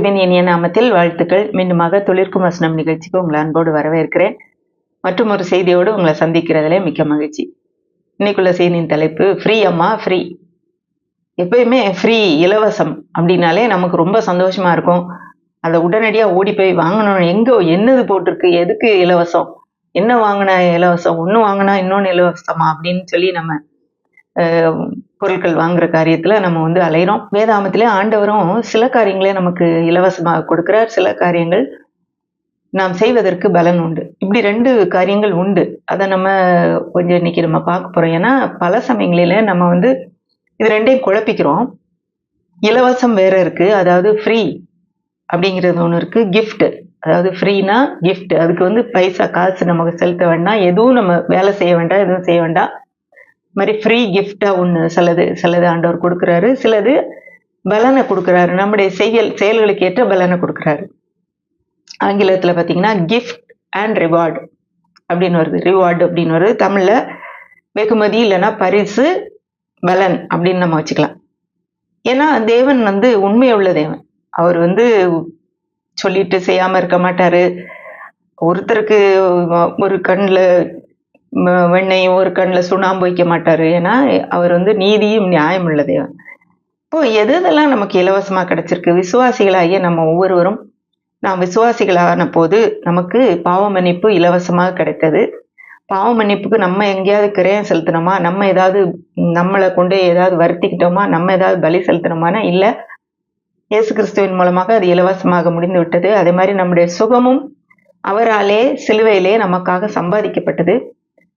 இயேசுவின் இனிய நாமத்தில் வாழ்த்துக்கள். மீண்டுமாக துளிர்க்கும் வசனம் நிகழ்ச்சிக்கு உங்களை அன்போடு வரவேற்கிறேன். மற்றும் ஒரு செய்தியோடு உங்களை சந்திக்கிறதுல மிக்க மகிழ்ச்சி. இன்னைக்குள்ள செய்தியின் தலைப்பு ஃப்ரீ அம்மா ஃப்ரீ. எப்பயுமே ஃப்ரீ, இலவசம் அப்படின்னாலே நமக்கு ரொம்ப சந்தோஷமா இருக்கும். அதை உடனடியாக ஓடி போய் வாங்கணும். எங்கே என்னது போட்டிருக்கு, எதுக்கு இலவசம், என்ன வாங்கினா இலவசம், ஒன்று வாங்கினா இன்னொன்று இலவசமா அப்படின்னு சொல்லி நம்ம பொருட்கள் வாங்குற காரியத்துல நம்ம அலைகிறோம். வேதாமத்திலே ஆண்டவரும் சில காரியங்களே நமக்கு இலவசமாக கொடுக்கிறார், சில காரியங்கள் நாம் செய்வதற்கு பலன் உண்டு. இப்படி 2 காரியங்கள் உண்டு. அதை நம்ம கொஞ்சம் இன்னைக்கு நம்ம பார்க்க போறோம். ஏன்னா பல சமயங்களில நம்ம இது 2ஐயும் குழப்பிக்கிறோம். இலவசம் வேற இருக்கு, அதாவது ஃப்ரீ அப்படிங்கிறது ஒன்று இருக்கு. கிஃப்ட், அதாவது ஃப்ரீனா கிஃப்ட், அதுக்கு பைசா காசு நமக்கு செலுத்த வேண்டாம், எதுவும் நம்ம வேலை செய்ய வேண்டாம், எதுவும் செய்ய வேண்டாம். மாதிரி ஃப்ரீ கிஃப்டா ஒன்று சிலது ஆண்டவர் கொடுக்குறாரு, சிலது பலனை கொடுக்குறாரு, நம்முடைய செயல்களுக்கு ஏற்ற பலனை கொடுக்குறாரு. ஆங்கிலத்துல பார்த்தீங்கன்னா கிஃப்ட் அண்ட் ரிவார்டு அப்படின்னு வருது. ரிவார்டு அப்படின்னு வருது. தமிழ்ல வெகுமதி இல்லைன்னா பரிசு, பலன் அப்படின்னு நம்ம வச்சுக்கலாம். ஏன்னா தேவன் உண்மையுள்ள தேவன். அவர் சொல்லிட்டு செய்யாம இருக்க மாட்டாரு. ஒருத்தருக்கு ஒரு கண்ணில் வெண்ணையும் ஒரு கண்ணில் சுண்ணாம்பு வைக்க மாட்டாரு. ஏன்னா அவர் நீதியும் நியாயம் உள்ள தேவன். இப்போ எதெல்லாம் நமக்கு இலவசமா கிடைச்சிருக்கு, விசுவாசிகளாகிய நம்ம ஒவ்வொருவரும் நாம் விசுவாசிகளான போது நமக்கு பாவ மன்னிப்பு இலவசமாக கிடைத்தது. பாவ மன்னிப்புக்கு நம்ம எங்கேயாவது கிரயம் செலுத்தினோமா, நம்ம ஏதாவது நம்மளை கொண்டு ஏதாவது வருத்திக்கிட்டோமா, நம்ம ஏதாவது பலி செலுத்தினோமானா இல்லை. இயேசு கிறிஸ்துவின் மூலமாக அது இலவசமாக முடிந்து விட்டது. அதே மாதிரி நம்முடைய சுகமும் அவராலே சிலுவையிலே நமக்காக சம்பாதிக்கப்பட்டது.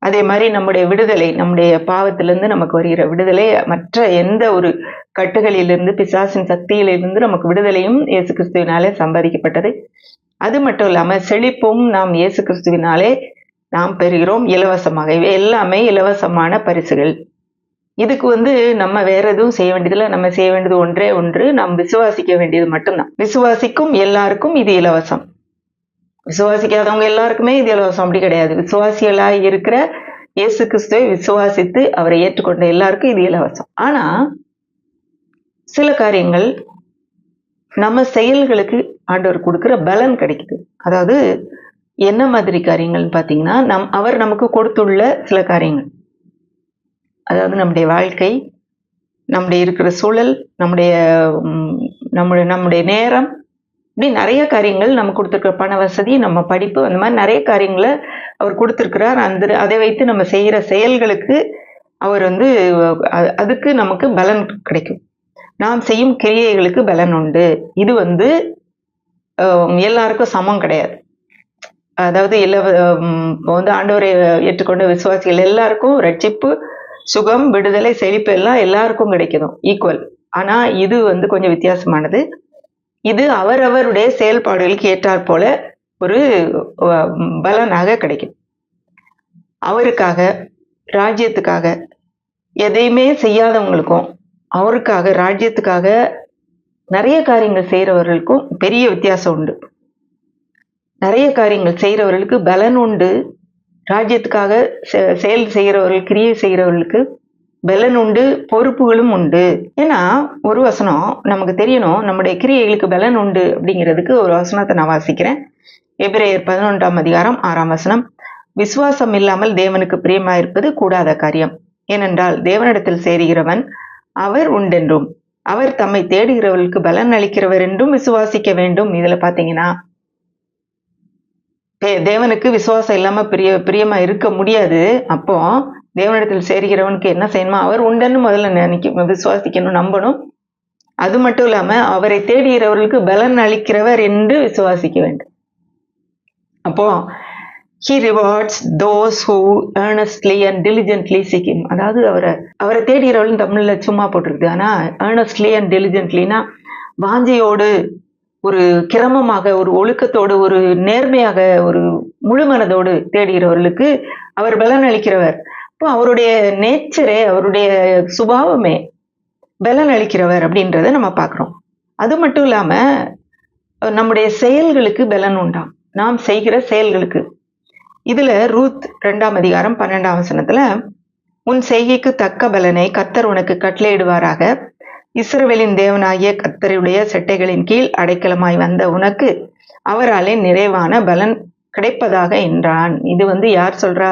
அதே மாதிரி நம்முடைய விடுதலை, நம்முடைய பாவத்திலிருந்து நமக்கு வருகிற விடுதலை, மற்ற எந்த ஒரு கட்டுகளிலிருந்து, பிசாசின் சக்தியிலிருந்து நமக்கு விடுதலையும் இயேசு கிறிஸ்துவினாலே சம்பாதிக்கப்பட்டது. அது மட்டும் இல்லாம செழிப்பும் நாம் இயேசு கிறிஸ்துவினாலே நாம் பெறுகிறோம் இலவசமாக. இவை எல்லாமே இலவசமான பரிசுகள். இதுக்கு நம்ம வேற எதுவும் செய்ய வேண்டியதில்லை. நம்ம செய்ய வேண்டியது ஒன்றே ஒன்று, நாம் விசுவாசிக்க வேண்டியது மட்டும்தான். விசுவாசிக்கும் எல்லாருக்கும் இது இலவசம். விசுவாசிக்காதவங்க எல்லாருக்குமே இது இலவசம் அப்படி கிடையாது. விசுவாசிகளாய் இருக்கிற இயேசு கிறிஸ்துவை விசுவாசித்து அவரை ஏற்றுக்கொண்ட எல்லாருக்கும் இது இலவசம். ஆனா சில காரியங்கள் நம்ம செயல்களுக்கு ஆண்டவர் கொடுக்கிற பலன் கிடைக்குது. அதாவது என்ன மாதிரி காரியங்கள்னு பார்த்தீங்கன்னா, அவர் நமக்கு கொடுத்துள்ள சில காரியங்கள், அதாவது நம்முடைய வாழ்க்கை, நம்முடைய இருக்கிற சூழல், நம்முடைய நேரம், இப்படி நிறைய காரியங்கள் நம்ம கொடுத்துருக்கிற பண வசதி, நம்ம படிப்பு, அந்த மாதிரி நிறைய காரியங்களை அவர் கொடுத்துருக்கிறார். அதை வைத்து நம்ம செய்கிற செயல்களுக்கு அவர் அதுக்கு நமக்கு பலன் கிடைக்கும். நாம் செய்யும் கிரியைகளுக்கு பலன் உண்டு. இது எல்லாருக்கும் சமம் கிடையாது. அதாவது ஆண்டவரை ஏற்றுக்கொண்ட விசுவாசிகள் எல்லாருக்கும் ரட்சிப்பு, சுகம், விடுதலை, செழிப்பு எல்லாம் எல்லாருக்கும் கிடைக்கணும், ஈக்குவல். ஆனா இது கொஞ்சம் வித்தியாசமானது. இது அவரவருடைய செயல்பாடுகளுக்கு ஏற்றாற் போல ஒரு பலனாக கிடைக்கும். அவருக்காக, ராஜ்யத்துக்காக எதையுமே செய்யாதவங்களுக்கும், அவருக்காக ராஜ்யத்துக்காக நிறைய காரியங்கள் செய்கிறவர்களுக்கும் பெரிய வித்தியாசம் உண்டு. நிறைய காரியங்கள் செய்கிறவர்களுக்கு பலன் உண்டு. ராஜ்யத்துக்காக செயல் செய்கிறவர்கள், கிரியை செய்கிறவர்களுக்கு பலன் உண்டு, பொறுப்புகளும் உண்டு. ஏன்னா ஒரு வசனம் நமக்கு தெரியணும், நம்முடைய கிரியைகளுக்கு பலன் உண்டு அப்படிங்கிறதுக்கு ஒரு வசனத்தை நான் வாசிக்கிறேன். எபிரேயர் 11ஆம் அதிகாரம் 6ஆம் வசனம். விசுவாசம் இல்லாமல் தேவனுக்கு பிரியமாயிருப்பது கூடாத காரியம். ஏனென்றால் தேவனிடத்தில் சேருகிறவன் அவர் உண்டென்றும் அவர் தம்மை தேடுகிறவர்களுக்கு பலன் அளிக்கிறவர் என்றும் விசுவாசிக்க வேண்டும். இதுல பாத்தீங்கன்னா தேவனுக்கு விசுவாசம் இல்லாம பிரியமா இருக்க முடியாது. அப்போ தேவனிடத்தில் சேர்கிறவனுக்கு என்ன செய்யணுமா, அவர் உண்டன்னு முதல்ல விசுவாசிக்கணும், நம்பணும். அது மட்டும் இல்லாம அவரை தேடுகிறவர்களுக்கு பலன் அளிக்கிறவர் என்று விசுவாசிக்க வேண்டும். அப்போ he rewards those who earnestly and diligently seek him. அதாவது அவரை தேடுகிறவர்கள் தமிழ்ல சும்மா போட்டிருக்குது. ஆனா earnestly and diligentlyனா வாஞ்சையோடு, ஒரு கிரமமாக, ஒரு ஒழுக்கத்தோடு, ஒரு நேர்மையாக, ஒரு முழுமனதோடு தேடுகிறவர்களுக்கு அவர் பலன் அளிக்கிறவர். இப்போ அவருடைய நேச்சரே, அவருடைய சுபாவமே பலன் அளிக்கிறவர் அப்படின்றத நம்ம பார்க்குறோம். அது மட்டும் இல்லாம நம்முடைய செயல்களுக்கு பலன் உண்டாம், நாம் செய்கிற செயல்களுக்கு. இதுல ரூத் 2ஆம் அதிகாரம் 12ஆம் வசனத்துல, உன் செய்கைக்கு தக்க பலனை கர்த்தர் உனக்கு கட்டளையிடுவாராக, இஸ்ரவேலின் தேவனாகிய கர்த்தருடைய செட்டைகளின் கீழ் அடைக்கலமாய் வந்த உனக்கு அவராலே நிறைவான பலன் கிடைப்பதாக என்றான். இது யார் சொல்றா?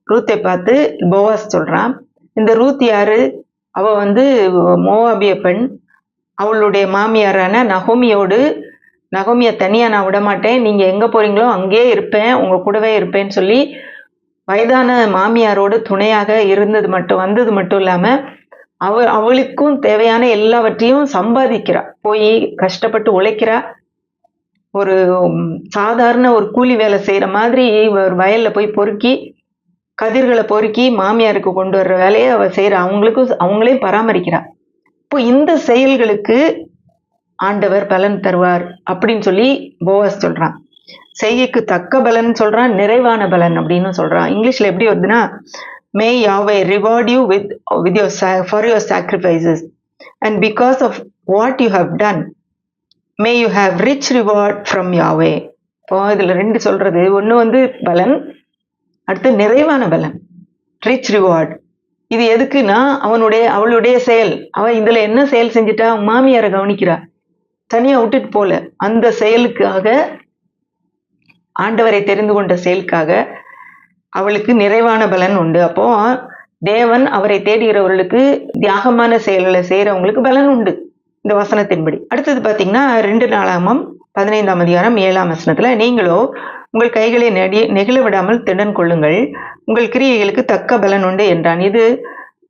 ரூத்தை பார்த்து போவாஸ் சொல்றான். இந்த ரூத் யாரு? அவ மோவாபிய பெண். அவளுடைய மாமியாரான நகோமிய தனியா நான் விட மாட்டேன், நீங்க எங்க போறீங்களோ அங்கேயே இருப்பேன், உங்க கூடவே இருப்பேன்னு சொல்லி வயதான மாமியாரோடு துணையாக வந்தது மட்டும் இல்லாம அவளுக்கும் தேவையான எல்லாவற்றையும் சம்பாதிக்கிறா. போய் கஷ்டப்பட்டு உழைக்கிறா. ஒரு சாதாரண ஒரு கூலி வேலை செய்யற மாதிரி ஒரு வயல்ல போய் பொறுக்கி கதிர்களை பொறுக்கி மாமியாருக்கு கொண்டு வர்ற வேலையை அவ செய்யற. அவங்களையும் பராமரிக்கிறா. இப்போ இந்த செயல்களுக்கு ஆண்டவர் பலன் தருவார் அப்படின்னு சொல்லி போவாஸ் சொல்றான். செய்கைக்கு தக்க பலன் சொல்றான், நிறைவான பலன் அப்படின்னு சொல்றான். இங்கிலீஷ்ல எப்படி வருதுன்னா, may Yahweh reward you with for your sacrifices and because of what you have done may you have rich reward from Yahweh. இப்போ இதுல ரெண்டு சொல்றது, ஒண்ணு பலன், அடுத்து நிறைவான பலன், ரிச் ரிவார்ட். இது எதுக்குன்னா அவளுடைய செயல். அவ இதுல என்ன செயல் செஞ்சுட்டா? மாமியாரை கவனிக்கிறா, தனியா விட்டுட்டு போல. அந்த செயலுக்காக, ஆண்டவரை தெரிந்து கொண்ட செயலுக்காக அவளுக்கு நிறைவான பலன் உண்டு. அப்போ தேவன் அவரை தேடுகிறவர்களுக்கு தியாகமான செயல்களை செய்யறவங்களுக்கு பலன் உண்டு இந்த வசனத்தின்படி. அடுத்தது பாத்தீங்கன்னா 2 நாளாகமம் 15ஆம் அதிகாரம் 7ஆம் வசனத்துல, நீங்களோ உங்கள் கைகளை நெகிழ விடாமல் திடன் கொள்ளுங்கள், உங்கள் கிரியைகளுக்கு தக்க பலன் உண்டு என்றான். இது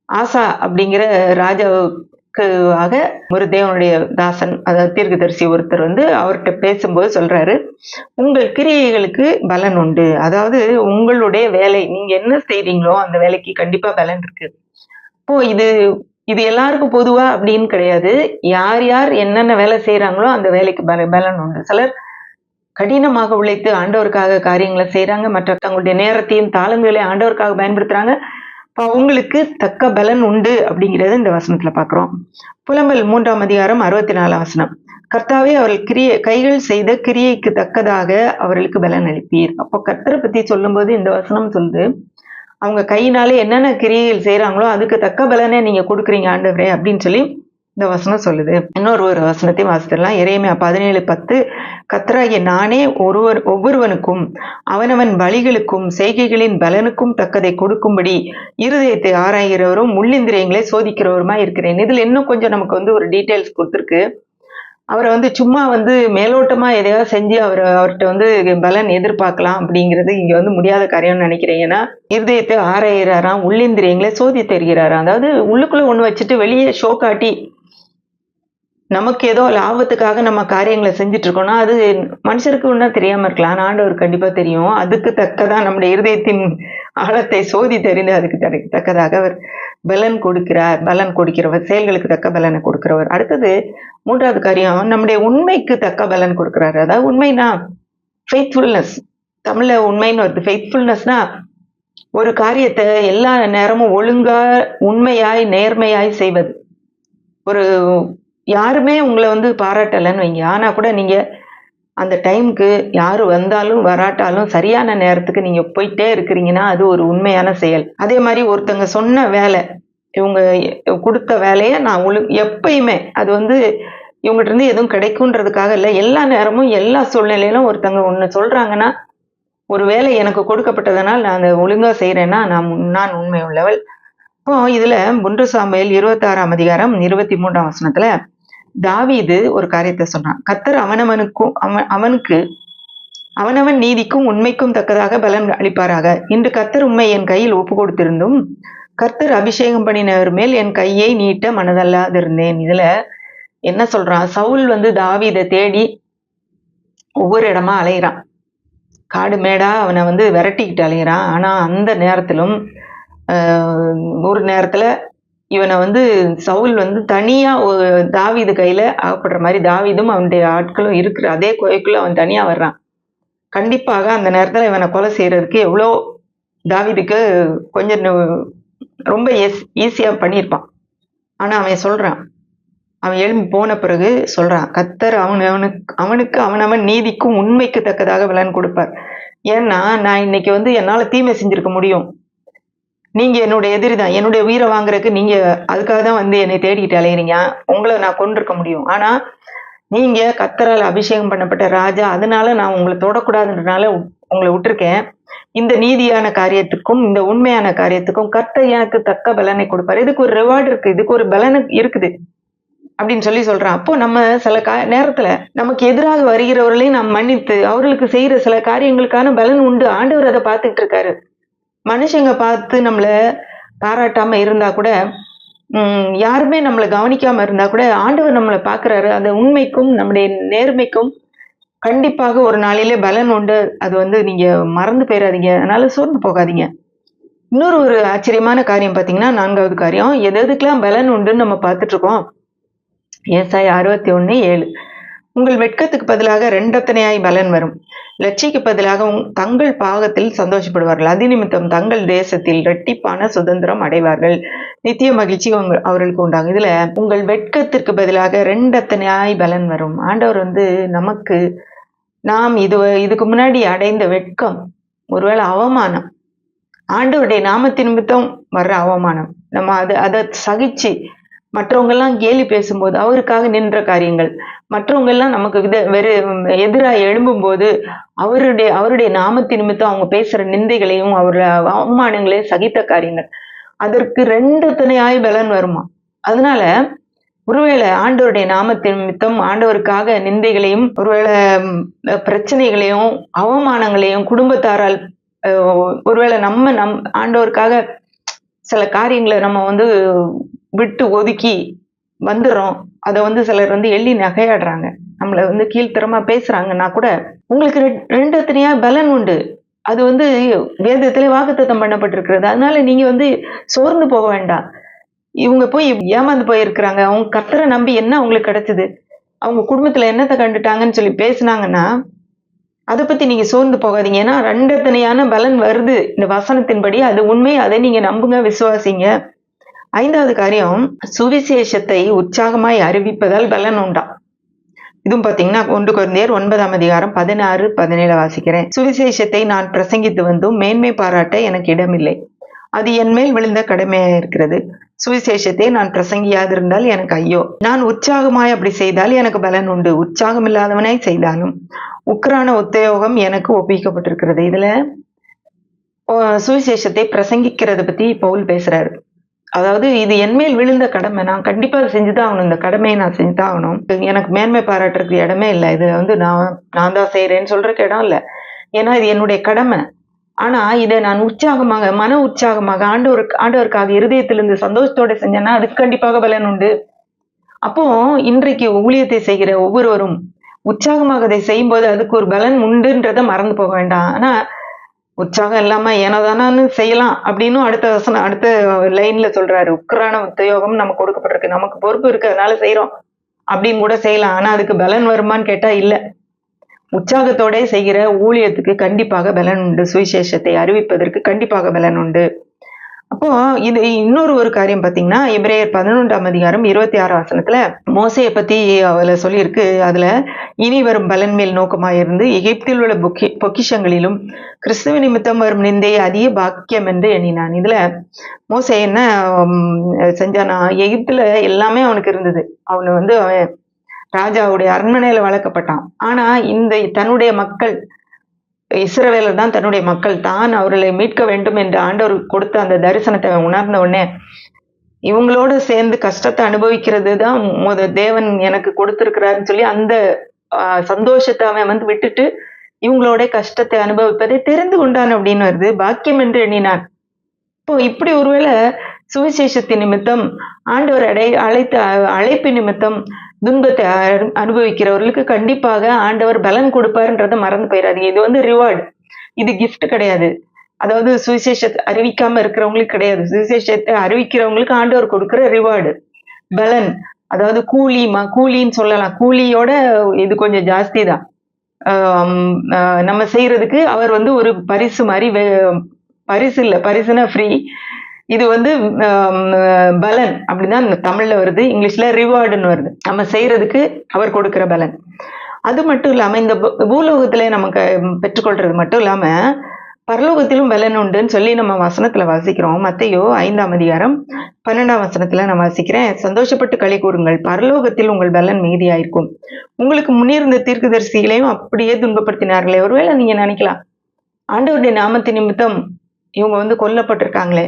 ஆசா அப்படிங்கிற ராஜாவுக்காக ஒரு தேவனுடைய தாசன், அதாவது தீர்க்கதரிசி ஒருத்தர் அவர்கிட்ட பேசும்போது சொல்றாரு, உங்கள் கிரியைகளுக்கு பலன் உண்டு. அதாவது உங்களுடைய வேலை, நீங்க என்ன செய்றீங்களோ அந்த வேலைக்கு கண்டிப்பா பலன் இருக்கு. இப்போ இது எல்லாருக்கும் பொதுவா அப்படின்னு கிடையாது. யார் யார் என்னென்ன வேலை செய்யறாங்களோ அந்த வேலைக்கு பலன் உண்டு. சிலர் கடினமாக உழைத்து ஆண்டவருக்காக காரியங்களை செய்யறாங்க, மற்ற தங்களுடைய நேரத்தையும் தாளங்களையும் ஆண்டவருக்காக பயன்படுத்துறாங்க. அவங்களுக்கு தக்க பலன் உண்டு அப்படிங்கிறது இந்த வசனத்துல பாக்குறோம். புலம்பல் 3ஆம் அதிகாரம் 64ஆம் வசனம், கர்த்தாவே அவர்கள் கைகள் செய்த கிரியைக்கு தக்கதாக அவர்களுக்கு பலன் அளிப்பீர். அப்போ கர்த்தரை பத்தி சொல்லும் போது இந்த வசனம் சொல்லுது, அவங்க கையினாலே என்னென்ன கிரியைகள் செய்யறாங்களோ அதுக்கு தக்க பலனே நீங்க கொடுக்குறீங்க ஆண்டவரே அப்படின்னு சொல்லி இந்த வசனம் சொல்லுது. இன்னொரு வசனத்தையும் வாசித்திடலாம். எரேமியா 17:10, கர்த்தராகிய நானே ஒவ்வொருவனுக்கும் அவனவன் பலிகளுக்கும் செய்கைகளின் பலனுக்கும் தக்கதை கொடுக்கும்படி இருதயத்தை ஆராய்கிறவரும் உள்ளிந்திரியங்களை சோதிக்கிறவருமா இருக்கிறேன். இதுல இன்னும் கொஞ்சம் நமக்கு ஒரு டீட்டெயில்ஸ் கொடுத்துருக்கு. அவரை சும்மா மேலோட்டமா எதையாவது செஞ்சு அவர்கிட்ட பலன் எதிர்பார்க்கலாம் அப்படிங்கிறது இங்க முடியாத காரியம்னு நினைக்கிறேன். ஏன்னா இருதயத்தை ஆராயிறாராம், உள்ளிந்திரியங்களை சோதி தெரிகிறாராம். அதாவது உள்ளுக்குள்ள ஒண்ணு வச்சுட்டு வெளியே ஷோ காட்டி நமக்கு ஏதோ லாபத்துக்காக நம்ம காரியங்களை செஞ்சுட்டு இருக்கோம்னா அது மனுஷருக்கு ஒன்றா தெரியாம இருக்கலாம், ஆனால் ஆண்டவர் கண்டிப்பா தெரியும். அதுக்கு தக்கதான் நம்முடைய இருதயத்தின் ஆழத்தை சோதி தெரிந்து அதுக்கு தக்கதாக அவர் பலன் கொடுக்கிறார். பலன் கொடுக்கிறவர், செயல்களுக்கு தக்க பலனை கொடுக்கிறவர். அடுத்தது 3வது காரியம், நம்முடைய உண்மைக்கு தக்க பலன் கொடுக்கிறார். அதாவது உண்மைனா ஃபெய்த்ஃபுல்னஸ், தமிழ்ல உண்மைன்னு வருது. ஃபெய்த்ஃபுல்னஸ்னா ஒரு காரியத்தை எல்லா நேரமும் ஒழுங்கா உண்மையாய் நேர்மையாய் செய்வது. ஒரு யாருமே உங்களை பாராட்டலைன்னு வைங்க, ஆனா கூட நீங்க அந்த டைமுக்கு யாரு வந்தாலும் வராட்டாலும் சரியான நேரத்துக்கு நீங்க போயிட்டே இருக்கிறீங்கன்னா அது ஒரு உண்மையான செயல். அதே மாதிரி ஒருத்தங்க சொன்ன வேலை, இவங்க கொடுத்த வேலையை நான் எப்பயுமே அது இவங்ககிட்ட இருந்து எதுவும் கிடைக்கும்ன்றதுக்காக இல்லை, எல்லா நேரமும் எல்லா சூழ்நிலையிலும் ஒருத்தங்க ஒண்ணு சொல்றாங்கன்னா, ஒரு வேலை எனக்கு கொடுக்கப்பட்டதனால் நான் அதை ஒழுங்கா செய்யறேன்னா நான் உண்மை உள்ளவள். இப்போ இதுல 1 சாமுவேல் 26ஆம் அதிகாரம் 23ஆம் வசனத்துல தாவீது ஒரு காரியத்தை சொன்னான். கர்த்தர் அவனுக்கு அவனவன் நீதிக்கும் உண்மைக்கும் தக்கதாக பலன் அளிப்பாராக. இன்று கர்த்தர் உண்மை என் கையில் ஒப்பு கொடுத்திருந்தும் கர்த்தர் அபிஷேகம் பண்ணினவர் மேல் என் கையை நீட்ட மனதல்லாதிருந்தேன். இதுல என்ன சொல்றான்? சவுல் தாவீதை தேடி ஒவ்வொரு இடமா அலையிறான், காடு மேடா அவனை விரட்டிக்கிட்டு அலையிறான். ஆனா அந்த நேரத்திலும் ஒரு நேரத்துல இவனை சவுல் தனியா தாவீது கையில அகப்படுற மாதிரி, தாவீதும் அவனுடைய ஆட்களும் இருக்கிற அதே கோயிலுக்குள்ள அவன் தனியா வர்றான். கண்டிப்பாக அந்த நேரத்துல இவனை கொலை செய்யறதுக்கு எவ்வளோ தாவீதுக்கு கொஞ்சம் ரொம்ப ஈஸியா பண்ணியிருப்பான். ஆனா அவன் சொல்றான், அவன் எழும்பி போன பிறகு சொல்றான், கர்த்தர் அவனுக்கு அவனவன் நீதிக்கும் உண்மைக்கு தக்கதாக பலன் கொடுப்பார். ஏன்னா நான் இன்னைக்கு என்னால தீமை செஞ்சிருக்க முடியும், நீங்க என்னுடைய எதிரி தான். என்னுடைய உயிரை வாங்குறதுக்கு நீங்க அதுக்காக தான் வந்து என்னை தேடிக்கிட்டு அலையறீங்க. உங்களை நான் கொண்டிருக்க முடியும். ஆனா நீங்க கர்த்தரால் அபிஷேகம் பண்ணப்பட்ட ராஜா. அதனால நான் உங்களை தொடக்கூடாதுன்றனால உங்களை விட்டுருக்கேன். இந்த நீதியான காரியத்துக்கும் இந்த உண்மையான காரியத்துக்கும் கர்த்தர் எனக்கு தக்க பலனை கொடுப்பாரு. இதுக்கு ஒரு ரிவார்டு இருக்கு. இதுக்கு ஒரு பலன் இருக்குது அப்படின்னு சொல்றான். அப்போ நம்ம சில நேரத்துல நமக்கு எதிராக வருகிறவர்களையும் நாம் மன்னித்து அவர்களுக்கு செய்யற சில காரியங்களுக்கான பலன் உண்டு. ஆண்டவர் அதை பார்த்துக்கிட்டு இருக்காரு. மனுஷங்க பார்த்து நம்மள பாராட்டாம இருந்தா கூட யாருமே நம்மளை கவனிக்காம இருந்தா கூட ஆண்டவர் நம்மளை பாக்குறாரு. அந்த உண்மைக்கும் நம்முடைய நேர்மைக்கும் கண்டிப்பாக ஒரு நாளிலே பலன் உண்டு. அது வந்து நீங்க மறந்து போயிடாதீங்க. அதனால சோர்ந்து போகாதீங்க. இன்னொரு ஒரு ஆச்சரியமான காரியம் பாத்தீங்கன்னா 4வது காரியம், எதுக்கெல்லாம் பலன் உண்டுன்னு நம்ம பார்த்துட்டு இருக்கோம். ஏசாயா 61:7. உங்கள் வெட்கத்துக்கு பதிலாக ரெண்டத்தனையாய் பலன் வரும். லட்சிக்கு பதிலாக தங்கள் பாகத்தில் சந்தோஷப்படுவார்கள். அதிநிமித்தம் தங்கள் தேசத்தில் இரட்டிப்பான சுதந்திரம் அடைவார்கள். நித்திய மகிழ்ச்சி அவர்களுக்கு உண்டாகும். இதுல உங்கள் வெட்கத்திற்கு பதிலாக ரெண்டத்தனையாய் பலன் வரும். ஆண்டவர் வந்து நமக்கு நாம் இதுக்கு முன்னாடி அடைந்த வெட்கம், ஒருவேளை அவமானம், ஆண்டவருடைய நாமத்தின் நிமித்தம் வர்ற அவமானம், நம்ம அதை சகிச்சு மற்றவங்க எல்லாம் கேலி பேசும்போது அவருக்காக நின்ற காரியங்கள், மற்றவங்க எல்லாம் நமக்கு எதிராக எழும்பும் போது அவருடைய நாமத்தின் நிமித்தம் அவங்க பேசுற நிந்தைகளையும் அவமானங்களையும் சகித்த காரியங்கள், அதற்கு 2 துணையாய் பலன் வருமா. அதனால ஒருவேளை ஆண்டவருடைய நாமத்தின் நிமித்தம் ஆண்டவருக்காக நிந்தைகளையும் ஒருவேளை பிரச்சனைகளையும் அவமானங்களையும் குடும்பத்தாரால் ஒருவேளை நம்ம ஆண்டவருக்காக சில காரியங்களை நம்ம வந்து விட்டு ஒதுக்கி வந்துடுறோம். அதை வந்து சிலர் வந்து எள்ளி நகையாடுறாங்க, நம்மளை வந்து கீழ்த்தரமா பேசுறாங்கன்னா கூட உங்களுக்கு 2 துணையா பலன் உண்டு. அது வந்து வேதத்திலே வாக்குத்தத்தம் பண்ணப்பட்டிருக்கிறது. அதனால நீங்க வந்து சோர்ந்து போக வேண்டாம். இவங்க போய் ஏமாந்து போயிருக்கிறாங்க, அவங்க கர்த்தரை நம்பி என்ன அவங்களுக்கு கிடைச்சது, அவங்க குடும்பத்துல என்னத்தை கண்டுட்டாங்கன்னு சொல்லி பேசுனாங்கன்னா அதை பத்தி நீங்க சோர்ந்து போகாதீங்க. ஏன்னா 2 துணையான பலன் வருது இந்த வசனத்தின்படி. அது உண்மை. அதை நீங்க நம்புங்க, விசுவாசிங்க. 5வது காரியம், சுவிசேஷத்தை உற்சாகமாய் அறிவிப்பதால் பலன் உண்டா. இதுவும் பாத்தீங்கன்னா 1 கொரிந்தியர் 9ஆம் அதிகாரம் 16, 17 வாசிக்கிறேன். சுவிசேஷத்தை நான் பிரசங்கித்து வந்தும் மேன்மை பாராட்ட எனக்கு இடமில்லை. அது என் மேல் விழுந்த கடமையா இருக்கிறது. சுவிசேஷத்தை நான் பிரசங்கியாதிருந்தால் எனக்கு ஐயோ. நான் உற்சாகமாய் அப்படி செய்தால் எனக்கு பலன் உண்டு. உற்சாகம் இல்லாதவனாய் செய்தாலும் உக்ரான உத்தியோகம் எனக்கு ஒப்பிக்கப்பட்டிருக்கிறது. இதுல சுவிசேஷத்தை பிரசங்கிக்கிறத பத்தி பவுல் பேசுறாரு. அதாவது இது என் மேல் விழுந்த கடமை, நான் கண்டிப்பா செஞ்சுதான் ஆகணும். இந்த கடமையை நான் செஞ்சுதான் ஆகணும். எனக்கு மேன்மை பாராட்டுறதுக்கு இடமே இல்லை. இது வந்து நான் தான் செய்யறேன்னு சொல்றதுக்கு இடம் இல்லை. ஏன்னா இது என்னுடைய கடமை. ஆனா இதை நான் உற்சாகமாக, மன உற்சாகமாக ஆண்டவருக்காக இருதயத்திலிருந்து சந்தோஷத்தோட செஞ்சேன்னா அதுக்கு கண்டிப்பாக பலன் உண்டு. அப்போ இன்றைக்கு ஊழியத்தை செய்கிற ஒவ்வொருவரும் உற்சாகமாக அதை செய்யும் போது அதுக்கு ஒரு பலன் உண்டுன்றத மறந்து போக வேண்டாம். ஆனா உற்சாகம் இல்லாம ஏனோதானு செய்யலாம் அப்படின்னு அடுத்த லைன்ல சொல்றாரு. உக்ரான உத்தியோகம் நமக்கு கொடுக்கப்பட்டிருக்கு, நமக்கு பொறுப்பு இருக்கு, அதனால செய்யறோம் அப்படின்னு கூட செய்யலாம். ஆனா அதுக்கு பலன் வருமான்னு கேட்டா இல்ல. உற்சாகத்தோட செய்கிற ஊழியத்துக்கு கண்டிப்பாக பலன் உண்டு. சுவிசேஷத்தை அறிவிப்பதற்கு கண்டிப்பாக பலன் உண்டு. அப்போ இது இன்னொரு ஒரு காரியம் பாத்தீங்கன்னா, எபிரேயர் 11ஆம் அதிகாரம் 26 வசனத்துல மோசையை பத்தி அதுல சொல்லியிருக்கு. அதுல இனி வரும் பலன் மேல் நோக்கமாயிருந்து எகிப்தில் உள்ள பொக்கிஷங்களிலும் கிறிஸ்துவ நிமித்தம் வரும் நிந்தை அதிக பாக்கியம் என்று எண்ணினான். இதுல மோசை என்ன செஞ்சானா, எகிப்துல எல்லாமே அவனுக்கு இருந்தது. அவனை வந்து அவன் ராஜாவுடைய அரண்மனையில வளர்க்கப்பட்டான். ஆனா இந்த தன்னுடைய மக்கள் இஸ்ரவேலர் தான் தன்னுடைய மக்கள், தான் அவர்களை மீட்க வேண்டும் என்று ஆண்டவர் கொடுத்த அந்த தரிசனத்தை உணர்ந்த உடனே இவங்களோட சேர்ந்து கஷ்டத்தை அனுபவிக்கிறது தான் தேவன் எனக்கு கொடுத்திருக்கிறாருன்னு சொல்லி அந்த சந்தோஷத்தை அவன் வந்து விட்டுட்டு இவங்களோட கஷ்டத்தை அனுபவிப்பதை தெரிந்து கொண்டான் அப்படின்னு வருது. பாக்கியம் என்று எண்ணினான். இப்போ இப்படி ஒருவேளை சுவிசேஷத்தின் நிமித்தம் ஆண்டவர் அழைத்த அழைப்பு நிமித்தம் துன்பத்தை அனுபவிக்கிறவர்களுக்கு கண்டிப்பாக ஆண்டவர் பலன் கொடுப்பாருன்றத மறந்து போயிடாதீங்க. இது வந்து ரிவார்டு, இது கிஃப்ட் கிடையாது. அதாவது சுவிசேஷத்தை அறிவிக்காம இருக்கிறவங்களுக்கு கிடையாது. சுவிசேஷத்தை அறிவிக்கிறவங்களுக்கு ஆண்டவர் கொடுக்கிற ரிவார்டு, பலன். அதாவது கூலின்னு சொல்லலாம். கூலியோட இது கொஞ்சம் ஜாஸ்தி தான். நம்ம செய்யறதுக்கு அவர் வந்து ஒரு பரிசு மாதிரி, பரிசு இல்லை, பரிசுனா ஃப்ரீ. இது வந்து பலன் அப்படிதான் தமிழ்ல வருது, இங்கிலீஷ்ல ரிவார்டுன்னு வருது. நம்ம செய்யறதுக்கு அவர் கொடுக்கிற பலன். அது மட்டும் இல்லாம இந்த பூலோகத்துல நமக்கு பெற்றுக்கொள்றது மட்டும் இல்லாம பரலோகத்திலும் பலன் உண்டுன்னு சொல்லி நம்ம வசனத்துல வாசிக்கிறோம். மத்தேயு 5ஆம் அதிகாரம் 12ஆம் வசனத்துல நான் வாசிக்கிறேன். சந்தோஷப்பட்டு களி கூறுங்கள், பரலோகத்தில் உங்கள் பலன் மிகுதியாயிருக்கும். உங்களுக்கு முன்னிருந்த தீர்க்கதரிசிகளையும் அப்படியே துன்பப்படுத்தினார்களே. ஒருவேளை நீங்க நினைக்கலாம், ஆண்டவருடைய நாமத்தின் நிமித்தம் இவங்க கொல்லப்பட்டிருக்காங்களே,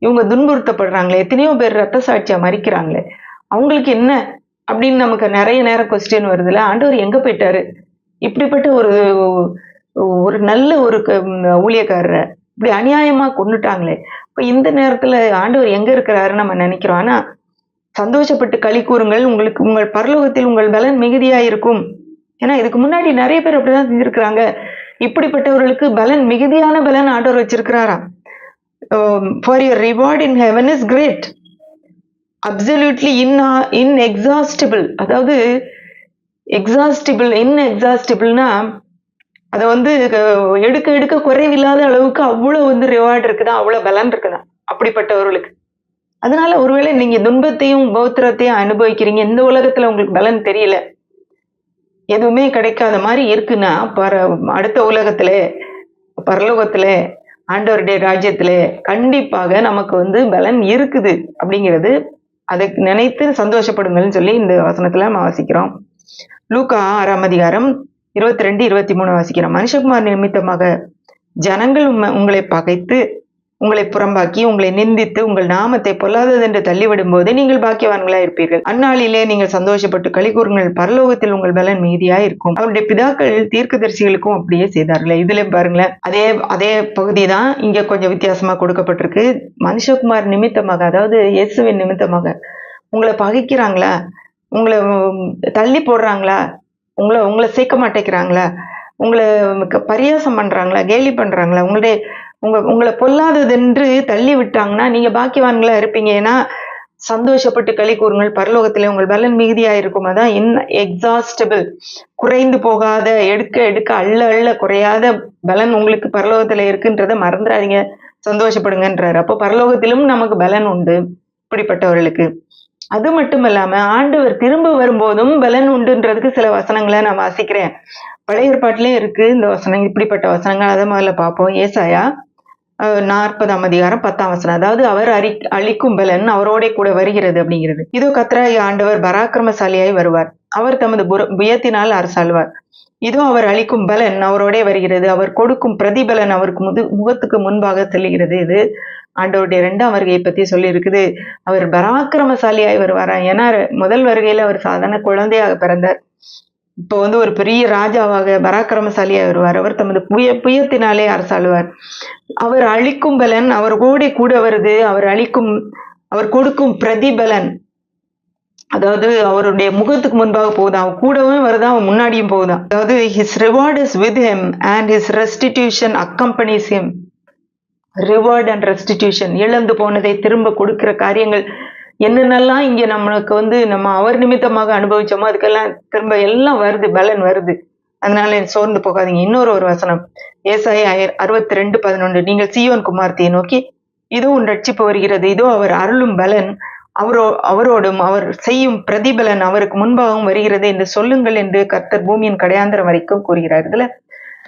இவங்க துன்புறுத்தப்படுறாங்களே, எத்தனையோ பேர் ரத்த சாட்சியா மறிக்கிறாங்களே, அவங்களுக்கு என்ன அப்படின்னு நமக்கு நிறைய நேரம் கொஸ்டின் வருதுல்ல. ஆண்டவர் எங்க போயிட்டாரு? இப்படிப்பட்ட ஒரு நல்ல ஒரு ஊழியக்காரரை இப்படி அநியாயமா கொன்னுட்டாங்களே, இப்ப இந்த நேரத்துல ஆண்டவர் எங்க இருக்கிறாருன்னு நம்ம நினைக்கிறோம். ஆனா சந்தோஷப்பட்டு களி கூறுங்கள், உங்களுக்கு உங்கள் பரலோகத்தில் உங்கள் பலன் மிகுதியா இருக்கும். ஏன்னா இதுக்கு முன்னாடி நிறைய பேர் அப்படிதான் செஞ்சிருக்கிறாங்க. இப்படிப்பட்டவர்களுக்கு பலன், மிகுதியான பலன் ஆண்டவர் வச்சிருக்கிறாராம். For your reward in heaven is great, absolutely inexhaustible. அதாவது எக்ஸாஸ்டிபிள், இன்எக்ஸாஸ்டிபிள்னா அதை எடுக்க எடுக்க குறைவில்லாத அளவுக்கு அவ்வளவு ரிவார்டு இருக்குதா, அவ்வளவு பலன் இருக்குதா அப்படிப்பட்டவர்களுக்கு. அதனால ஒருவேளை நீங்க துன்பத்தையும் பௌத்திரத்தையும் அனுபவிக்கிறீங்க, இந்த உலகத்துல உங்களுக்கு பலன் தெரியல, எதுவுமே கிடைக்காத மாதிரி இருக்குன்னா, அடுத்த உலகத்துல, பரலோகத்துல, ஆண்டவருடைய ராஜ்யத்துல கண்டிப்பாக நமக்கு பலன் இருக்குது அப்படிங்கிறது அதை நினைத்து சந்தோஷப்படுங்கள்னு சொல்லி இந்த வசனத்துல நம்ம வாசிக்கிறோம். லூக்கா 6ஆம் அதிகாரம் 22, 23 வாசிக்கிறோம். மனுஷகுமார் நிமித்தமாக ஜனங்கள் உங்களை பகைத்து, உங்களை புறம்பாக்கி, உங்களை நிந்தித்து, உங்கள் நாமத்தை பொல்லாதது என்று தள்ளிவிடும் போது நீங்கள் பாக்கியவான்களா இருப்பீர்கள். அந்நாளிலே நீங்கள் சந்தோஷப்பட்டு களி கூறுங்கள், பரலோகத்தில் உங்கள் பலன் மீதியா இருக்கும். அவருடைய பிதாக்கள் தீர்க்கதரிசிகளுக்கும் அப்படியே செய்தார்கள். இதுல பாருங்களேன், அதே பகுதி தான் இங்க கொஞ்சம் வித்தியாசமா கொடுக்கப்பட்டிருக்கு. மனுஷகுமார் நிமித்தமாக, அதாவது இயேசுவின் நிமித்தமாக உங்களை பகைக்கிறாங்களா, உங்களை தள்ளி போடுறாங்களா, உங்களை சேர்க்க மாட்டேங்கிறாங்களா, உங்களை பரியாசம் பண்றாங்களா, கேலி பண்றாங்களா, உங்களை பொல்லாததென்று தள்ளி விட்டாங்கன்னா நீங்க பாக்கியவான்களா இருப்பீங்க. ஏன்னா சந்தோஷப்பட்டு களி கூறுங்கள், பரலோகத்திலே உங்கள் பலன் மிகுதியா இருக்கும். அதான் எக்ஸாஸ்டபிள், குறைந்து போகாத, எடுக்க எடுக்க அள்ள குறையாத பலன் உங்களுக்கு பரலோகத்துல இருக்குன்றத மறந்துடாதீங்க, சந்தோஷப்படுங்கன்றாரு. அப்போ பரலோகத்திலும் நமக்கு பலன் உண்டு இப்படிப்பட்டவர்களுக்கு. அது மட்டும் இல்லாம ஆண்டவர் திரும்ப வரும்போதும் பலன் உண்டுன்றதுக்கு சில வசனங்களை நான் வாசிக்கிறேன். பழைய ஏற்பாட்டிலே இருக்கு இந்த வசனம், இப்படிப்பட்ட வசனங்கள். அதை முதல்ல பார்ப்போம். ஏசாயா 40ஆம் அதிகாரம் 10ஆம் வசனம். அதாவது அவர் அளிக்கும் பலன் அவரோட கூட வருகிறது அப்படிங்கிறது. இதோ கர்த்தராகிய ஆண்டவர் பராக்கிரமசாலியாய் வருவார், அவர் தமது புயத்தினால் அரசாழ்வார். இதோ அவர் அளிக்கும் பலன் அவரோட வருகிறது, அவர் கொடுக்கும் பிரதிபலன் அவருக்கு முகத்துக்கு முன்பாக செல்லுகிறது. இது ஆண்டவருடைய 2ஆம் வருகையை பத்தி சொல்லி இருக்குது. அவர் பராக்கிரமசாலியாய் வருவாரா. ஏன்னா முதல் வருகையில அவர் சாதாரண குழந்தையாக பிறந்தார். இப்போ ஒரு பெரிய ராஜாவாக பராக்கிரமசாலியா வருவார். அவர் தமது புயத்தினாலே அரசாளுவார். அவர் அளிக்கும் பலன் அவர் கூட வருது. அவர் கொடுக்கும் பிரதிபலன், அதாவது அவருடைய முகத்துக்கு முன்பாக போகுதான், அவன் கூடவும் வருதான், அவன் முன்னாடியும் போகுதான். அதாவது his reward is with him and his restitution accompanies him. Reward and restitution, இழந்து போனதை திரும்ப கொடுக்கிற காரியங்கள் என்னென்னலாம் இங்க நம்மளுக்கு நம்ம அவர் நிமித்தமாக அனுபவிச்சோமோ அதுக்கெல்லாம் திரும்ப எல்லாம் வருது, பலன் வருது. அதனால சோர்ந்து போகாதீங்க. இன்னொரு வசனம், ஏசாயா 62:11. நீங்கள் சீயோன் குமார்த்தியை நோக்கி, இதோ உன் ரட்சிப்பு வருகிறது, இதோ அவர் அருளும் பலன் அவரோடும் அவர் செய்யும் பிரதிபலன் அவருக்கு முன்பாகவும் வருகிறது என்று சொல்லுங்கள் என்று கர்த்தர் பூமியின் கடையாந்திரம் வரைக்கும் கூறுகிறார். இதுல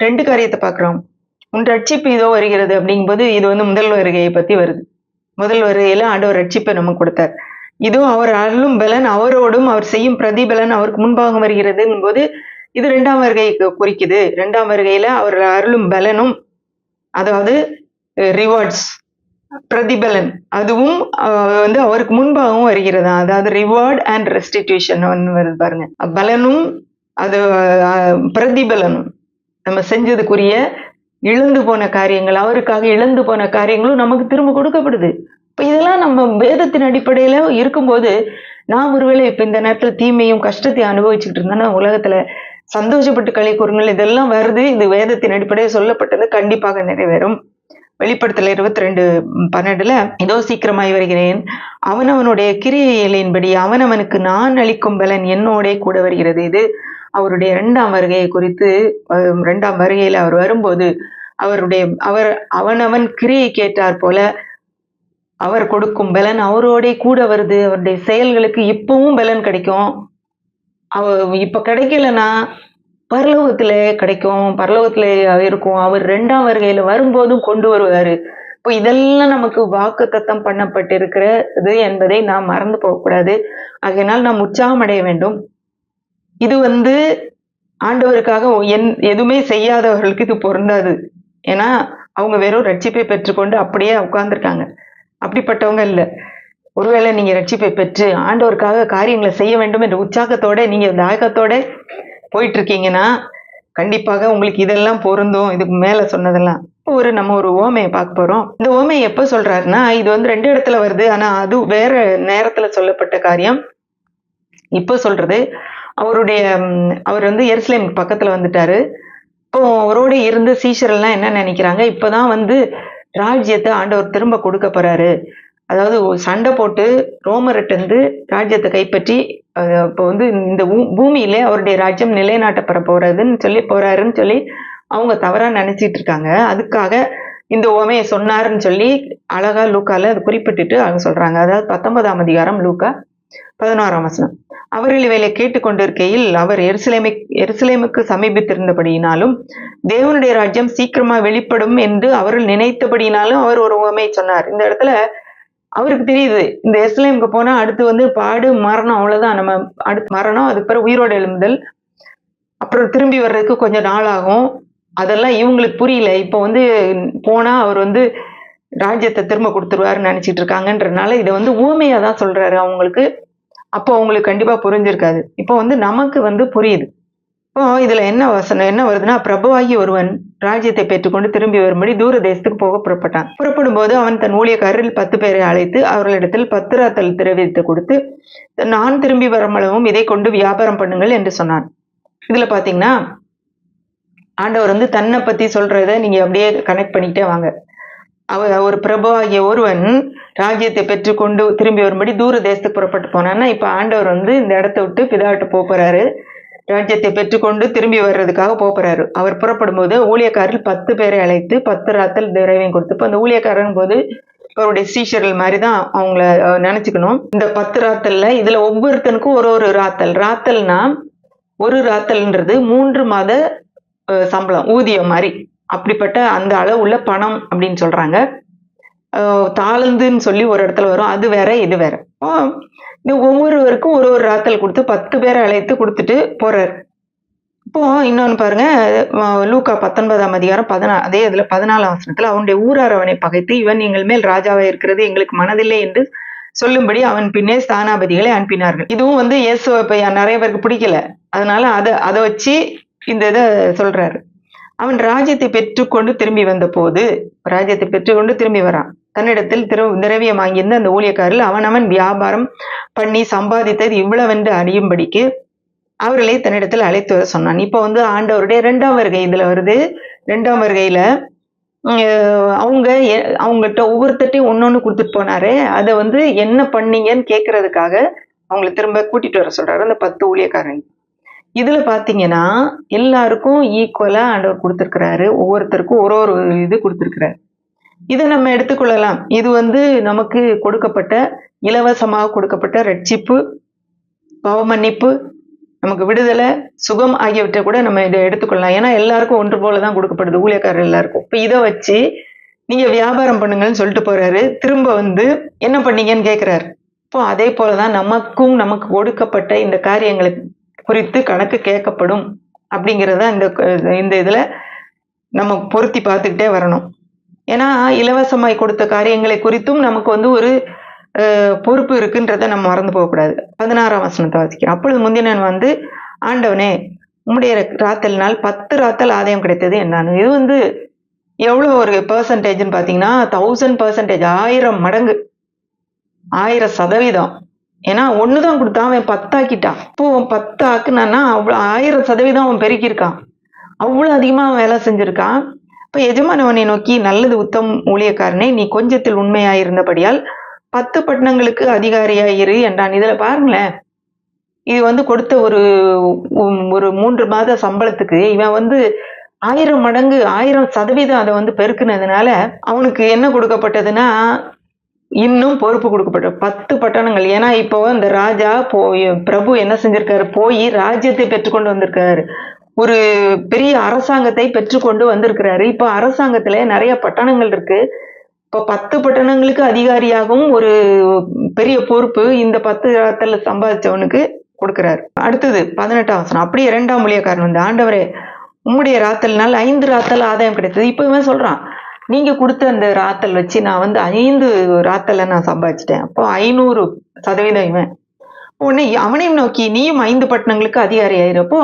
2 காரியத்தை பார்க்கிறோம். உன் ரட்சிப்பு இதோ வருகிறது அப்படிங்கும்போது இது முதல் வருகையை பத்தி வருது. முதல் வருகையில ஆண்டவர் ரட்சிப்பை நமக்கு கொடுத்தார். இதோ அவர் அருளும் பலன் அவரோடும் அவர் செய்யும் பிரதிபலன் அவருக்கு முன்பாக வருகிறது போது இது 2ஆம் வருகைக்கு குறிக்குது. 2ஆம் வருகையில அவர் அருளும் பலனும், அதாவது ரிவார்ட்ஸ், பிரதிபலன், அதுவும் அவருக்கு முன்பாகவும் வருகிறதா. அதாவது ரிவார்ட் அண்ட் ரெஸ்டிடியூஷன் வருது பாருங்க. பலனும் அது பிரதிபலனும், நம்ம செஞ்சதுக்குரிய இழந்து போன காரியங்கள், அவருக்காக இழந்து போன காரியங்களும் நமக்கு திரும்ப கொடுக்கப்படுது. இப்ப இதெல்லாம் நம்ம வேதத்தின் அடிப்படையில இருக்கும்போது நாம் ஒருவேளை இப்ப இந்த நேரத்துல தீமையும் கஷ்டத்தையும் அனுபவிச்சுட்டு இருந்தோம்னா உலகத்துல சந்தோஷப்பட்டு களி கூறுங்கள், இதெல்லாம் வருது. இது வேதத்தின் அடிப்படையில் சொல்லப்பட்டது, கண்டிப்பாக நிறைவேறும். வெளிப்படுத்தல் 22:12 இதோ சீக்கிரமாய் வருகிறேன், அவனவனுடைய கிரியைகளின்படி அவனவனுக்கு நான் அளிக்கும் பலன் என்னோட கூட வருகிறது. இது அவருடைய 2ஆம் வருகையை குறித்து. 2ஆம் வருகையில அவர் வரும்போது அவர் அவனவன் கிரியை கேட்டார் போல அவர் கொடுக்கும் பலன் அவரோட கூட வருது. அவருடைய செயல்களுக்கு இப்பவும் பலன் கிடைக்கும். இப்ப கிடைக்கலன்னா பரலோகத்துல கிடைக்கும், பரலோகத்துல இருக்கும். அவர் 2ஆம் வருகையில வரும்போதும் கொண்டு வருவாரு. இப்போ இதெல்லாம் நமக்கு வாக்குத்தத்தம் பண்ணப்பட்டிருக்கிறது என்பதை நாம் மறந்து போகக்கூடாது. ஆகையினால் நாம் உற்சாகம் அடைய வேண்டும். இது ஆண்டவருக்காக எதுவுமே செய்யாதவர்களுக்கு இது பொருந்தாது. ஏன்னா அவங்க வெறும் ரட்சிப்பை பெற்றுக்கொண்டு அப்படியே உட்கார்ந்துருக்காங்க. அப்படிப்பட்டவங்க இல்ல. ஒருவேளை நீங்க ரட்சிப்பை பெற்று ஆண்டவருக்காக காரியங்களை செய்ய வேண்டும் என்ற உற்சாகத்தோட நீங்க தாகத்தோட போயிட்டு இருக்கீங்கன்னா கண்டிப்பாக உங்களுக்கு இதெல்லாம் பொருந்தும். இதுக்கு மேல சொன்னதெல்லாம் நம்ம ஒரு ஓமையை பார்க்க போறோம். இந்த ஓமையை எப்ப சொல்றாருன்னா, இது 2 இடத்துல வருது. ஆனா அது வேற நேரத்துல சொல்லப்பட்ட காரியம். இப்ப சொல்றது அவர் எருசலேம் பக்கத்துல வந்துட்டாரு. இப்போ அவரோட இருந்து சீஷரெல்லாம் என்ன நினைக்கிறாங்க, இப்பதான் ராஜ்யத்தை ஆண்டவர் திரும்ப கொடுக்க போறாரு. அதாவது சண்டை போட்டு ரோமர்கிட்ட ராஜ்யத்தை கைப்பற்றி இப்போ இந்த பூமியிலே அவருடைய ராஜ்யம் நிலைநாட்டப்பட போறாருன்னு சொல்லி அவங்க தவறா நினைச்சிட்டு இருக்காங்க. அதுக்காக இந்த உவமையை சொன்னாருன்னு சொல்லி அழகா லூக்கால அது குறிப்பிட்டுட்டு அவங்க சொல்றாங்க. அதாவது 19ஆம் அதிகாரம் லூக்கா 11ஆம் வசனம். அவர்கள் இவைகளை கேட்டுக்கொண்டிருக்கையில் அவர் எருசலேமுக்கு சமீபித்திருந்தபடியினாலும் தேவனுடைய ராஜ்யம் சீக்கிரமா வெளிப்படும் என்று அவர்கள் நினைத்தபடியினாலும் அவர் ஒரு உவமையை சொன்னார். இந்த இடத்துல அவருக்கு தெரியுது, இந்த எருசலேமுக்கு போனா அடுத்து பாடு மரணம், அவ்வளவுதான். நம்ம அடுத்து மரணம், அதுக்கு பிறகு உயிரோடு எழும்புதல், அப்புறம் திரும்பி வர்றதுக்கு கொஞ்சம் நாள் ஆகும். அதெல்லாம் இவங்களுக்கு புரியல. இப்போ போனா அவர் ராஜ்யத்தை திரும்ப கொடுத்துருவாருன்னு நினைச்சிட்டு இருக்காங்கன்றதுனால இதை ஊமையா தான் சொல்றாரு அவங்களுக்கு. அப்போ அவங்களுக்கு கண்டிப்பா புரிஞ்சிருக்காது. இப்போ நமக்கு புரியுது. இப்போ இதுல என்ன வருதுன்னா, பிரபுவாகி ஒருவன் ராஜ்யத்தை பெற்றுக்கொண்டு திரும்பி வரும்படி தூர தேசத்துக்கு போக புறப்பட்டான். புறப்படும் போது அவன் தன் ஊழியக்காரரில் 10 பேரை அழைத்து அவர்களிடத்தில் 10 ராத்தல் திரவியத்தை கொடுத்து, நான் திரும்பி வரமளவும் இதை கொண்டு வியாபாரம் பண்ணுங்கள் என்று சொன்னான். இதுல பாத்தீங்கன்னா ஆண்டவர் தன்னை பத்தி சொல்றத நீங்க அப்படியே கனெக்ட் பண்ணிக்கிட்டே வாங்க. ஒரு பிரபு ஆகிய ஒருவன் ராஜ்யத்தை பெற்றுக்கொண்டு திரும்பி வரும்படி தூர தேசத்துக்கு புறப்பட்டு போனான்னா, இப்ப ஆண்டவர் இந்த இடத்த விட்டு பிதாவிட்டு போறாரு. ராஜ்யத்தை பெற்றுக்கொண்டு திரும்பி வர்றதுக்காக போறாரு. அவர் புறப்படும் போது ஊழியக்காரர்கள் 10 பேரை அழைத்து 10 ராத்தல் திரவியம் கொடுத்து, இப்ப அந்த ஊழியக்காரன் போது அவருடைய சீஷர்கள் மாதிரிதான் அவங்கள நினைச்சுக்கணும். இந்த 10 ராத்தல்ல இதுல ஒவ்வொருத்தனுக்கும் ஒரு ராத்தல்னா ஒரு ராத்தல்ன்றது 3 மாத சம்பளம், ஊதியம் மாதிரி. அப்படிப்பட்ட அந்த அளவு உள்ள பணம் அப்படின்னு சொல்றாங்க. தாளந்துன்னு சொல்லி ஒரு இடத்துல வரும், அது வேற இது வேற. இந்த ஒவ்வொருவருக்கும் ஒரு ராத்தல் கொடுத்து 10 பேரை அழைத்து கொடுத்துட்டு போறாரு. இப்போ இன்னொன்னு பாருங்க, லூக்கா 19ஆம் அதிகாரம் அதே இதுல 14ஆம் வசனத்துல அவனுடைய ஊரார் அவனை பகைத்து, இவன் எங்கள் மேல் ராஜாவா இருக்கிறது எங்களுக்கு மனதில்லை என்று சொல்லும்படி அவன் பின்னே ஸ்தானாபதிகளை அனுப்பினார்கள். இதுவும் இயேசுவை இப்ப நிறைய பேருக்கு பிடிக்கல. அதனால அதை வச்சு இந்த இதை சொல்றாரு. அவன் ராஜ்யத்தை பெற்றுக்கொண்டு திரும்பி வந்த போது, ராஜ்யத்தை பெற்றுக்கொண்டு திரும்பி வரான். தன்னிடத்தில் திரவியம் வாங்கியிருந்த அந்த ஊழியக்காரில் அவன் வியாபாரம் பண்ணி சம்பாதித்தது இவ்வளவென்று அறியும்படிக்கு அவர்களை தன்னிடத்தில் அழைத்து வர சொன்னான். இப்போ ஆண்டவருடைய 2ஆம் வருகை இதுல வருது. 2ஆம் வருகையில அவங்ககிட்ட ஒவ்வொருத்தட்டையும் ஒன்னொன்னு கொடுத்துட்டு போனாரு. அதை என்ன பண்ணீங்கன்னு கேட்கறதுக்காக அவங்களை திரும்ப கூட்டிட்டு வர சொல்றாரு அந்த 10 ஊழியக்காரங்க. இதுல பாத்தீங்கன்னா எல்லாருக்கும் ஈக்குவலா ஆண்டவர் கொடுத்திருக்கிறாரு. ஒவ்வொருத்தருக்கும் ஒரு இது கொடுத்திருக்கிறாரு. இதை நம்ம எடுத்துக்கொள்ளலாம். இது நமக்கு கொடுக்கப்பட்ட, இலவசமாக கொடுக்கப்பட்ட ரட்சிப்பு, பாவ மன்னிப்பு, நமக்கு விடுதலை, சுகம் ஆகியவற்றை கூட நம்ம இதை எடுத்துக்கொள்ளலாம். ஏன்னா எல்லாருக்கும் ஒன்று போலதான் கொடுக்கப்படுது, ஊழியக்காரர் எல்லாருக்கும். இப்ப இதை வச்சு நீங்க வியாபாரம் பண்ணுங்கன்னு சொல்லிட்டு போறாரு. திரும்ப என்ன பண்ணீங்கன்னு கேட்கிறாரு. இப்போ அதே போலதான் நமக்கு கொடுக்கப்பட்ட இந்த காரியங்களை குறித்து கணக்கு கேட்கப்படும் அப்படிங்கிறத இந்த இதுல நம்ம பொருத்தி பார்த்துக்கிட்டே வரணும். ஏன்னா இலவசமாய் கொடுத்த காரியங்களை குறித்தும் நமக்கு ஒரு பொறுப்பு இருக்குன்றத நம்ம மறந்து போகக்கூடாது. 16ஆம் வசனத்தை வாசிக்கிறோம். அப்பொழுது முந்தினன் ஆண்டவனே, உம்முடைய ராத்தலினால் 10 ராத்தல் ஆதாயம் கிடைத்தது என்னான்னு. இது எவ்வளவு ஒரு பெர்சன்டேஜ்ன்னு பாத்தீங்கன்னா 1000%, 1000 மடங்கு, 1000%. ஏன்னா ஒண்ணுதான் கொடுத்தான், அவன் 10 ஆக்கிட்டான். இப்போ 10 ஆக்குனான்னா அவ்வளவு 1000% அவன் பெருக்கியிருக்கான். அவ்வளவு அதிகமா அவன் வேலை செஞ்சிருக்கான். இப்ப எஜமானவனை நோக்கி, நல்லது உத்தம் ஊழியக்காரனே, நீ கொஞ்சத்தில் உண்மையாயிருந்தபடியால் 10 பட்டணங்களுக்கு அதிகாரியாயிரு என்றான். இதுல பாருங்களேன், இது கொடுத்த ஒரு 3 மாத சம்பளத்துக்கு இவன் 1000 மடங்கு 1000% அதை பெருக்குனதுனால அவனுக்கு என்ன கொடுக்கப்பட்டதுன்னா இன்னும் பொறுப்பு கொடுக்கப்பட்ட 10 பட்டணங்கள். ஏன்னா இப்போ இந்த ராஜா பிரபு என்ன செஞ்சிருக்காரு, போய் ராஜ்யத்தை பெற்றுக்கொண்டு வந்திருக்காரு. ஒரு பெரிய அரசாங்கத்தை பெற்றுக்கொண்டு வந்திருக்கிறாரு. இப்ப அரசாங்கத்துல நிறைய பட்டணங்கள் இருக்கு. இப்ப 10 பட்டணங்களுக்கு அதிகாரியாகவும் ஒரு பெரிய பொறுப்பு இந்த 10 ராத்தல் சம்பாதிச்சவனுக்கு கொடுக்கிறார். அடுத்தது 18ஆம் வசனம். அப்படியே 2ஆம் ஊழியக்காரன் வந்து, ஆண்டவரே உம்முடைய ராத்தல்னால் 5 ராத்தல் ஆதாயம் கிடைத்தது. இப்ப இவன் சொல்றான், நீங்க கொடுத்த அந்த ராத்தல் வச்சு நான் வந்து 5 ராத்தலை நான் சம்பாதிச்சிட்டேன். அப்போ 500% இவன். உடனே அவனையும் நோக்கி நீயும் 5 பட்டணங்களுக்கு அதிகாரி ஆயிரும்.